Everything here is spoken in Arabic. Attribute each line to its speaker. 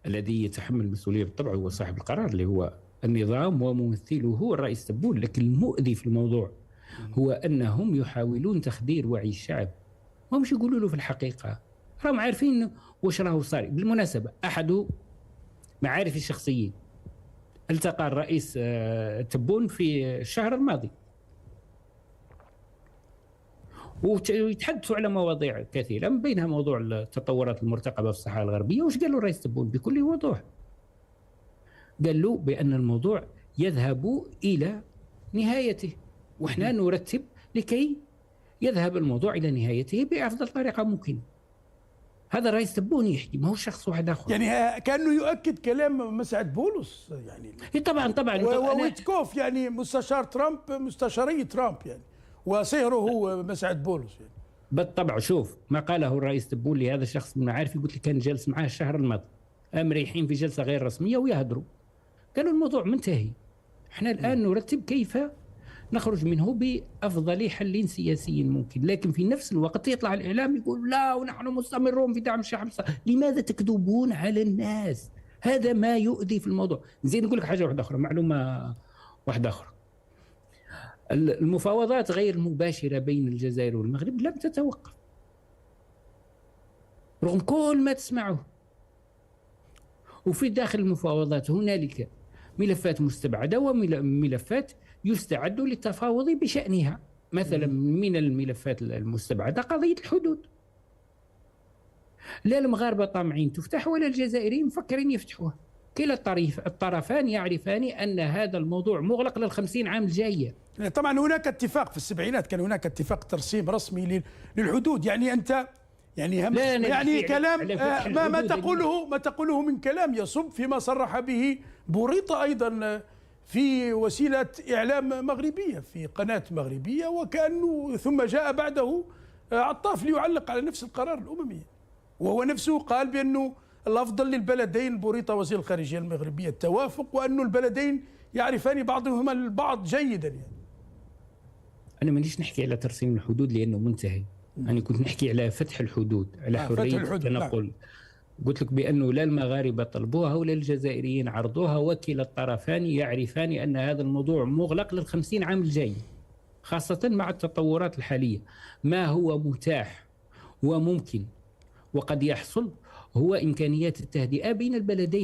Speaker 1: الذي يتحمل المسؤولية بالطبع هو صاحب القرار اللي هو النظام وممثله هو الرئيس تبون. لكن المؤذي في الموضوع هو أنهم يحاولون تخدير وعي الشعب، ما مش يقولوا له في الحقيقة، راهم عارفين واش راهو صار. بالمناسبة أحد معارفي الشخصيين التقى الرئيس تبون في الشهر الماضي ويتحدثوا على مواضيع كثيرة، من بينها موضوع التطورات المرتقبة في الصحراء الغربية. وش قال له الرئيس تبون بكل وضوح؟ قال له بأن الموضوع يذهب إلى نهايته، وإحنا نرتب لكي يذهب الموضوع إلى نهايته بأفضل طريقة ممكنة. هذا الرئيس تبون يحكي، ما هو شخص واحد آخر.
Speaker 2: يعني كأنه يؤكد كلام مسعد بولس يعني.
Speaker 1: طبعا
Speaker 2: وويتكوف يعني مستشار ترامب، مستشاري ترامب يعني، وصهره هو مسعد بولس يعني.
Speaker 1: بالطبع. شوف ما قاله الرئيس تبون لهذا الشخص من معارفي، قلت لك كان جالس معاه الشهر الماضي، مريحين في جلسة غير رسمية ويهدروا، قالوا الموضوع منتهي، احنا الآن نرتب كيف نخرج منه بأفضل حل سياسي ممكن. لكن في نفس الوقت يطلع الإعلام يقول لا ونحن مستمرون في دعم الشعب. لماذا تكذبون على الناس؟ هذا ما يؤذي في الموضوع. زين نقول لك حاجة واحدة أخرى، معلومة واحدة أخرى. المفاوضات غير المباشرة بين الجزائر والمغرب لم تتوقف رغم كل ما تسمعه. وفي داخل المفاوضات هنالك ملفات مستبعدة وملفات يستعد للتفاوض بشأنها. مثلا من الملفات المستبعدة قضية الحدود، لا المغاربة طامعين تفتح ولا الجزائريين مفكرين يفتحوها. كلا الطرفان يعرفان أن هذا الموضوع مغلق لل50 عام الجاية.
Speaker 2: طبعا هناك اتفاق في السبعينات، كان هناك اتفاق ترسيم رسمي للحدود. يعني أنت يعني كلام ما تقوله من كلام يصب فيما صرح به بوريطة أيضا في وسيلة إعلام مغربية، في قناة مغربية، وكأنه ثم جاء بعده عطاف ليعلق على نفس القرار الأممي، وهو نفسه قال بأنه الأفضل للبلدين، بوريطة وزير الخارجية المغربية، التوافق، وأن البلدين يعرفان بعضهما البعض جيدا. يعني
Speaker 1: أنا مانيش نحكي على ترسيم الحدود لأنه منتهي، أنا كنت نحكي على فتح الحدود، على حرية التنقل. قلت لك بأنه لا المغاربة طلبوها ولا الجزائريين عرضوها، وكلا الطرفان يعرفان أن هذا الموضوع مغلق لل50 عام الجاي، خاصة مع التطورات الحالية. ما هو متاح وممكن وقد يحصل هو إمكانيات التهدئة بين البلدين.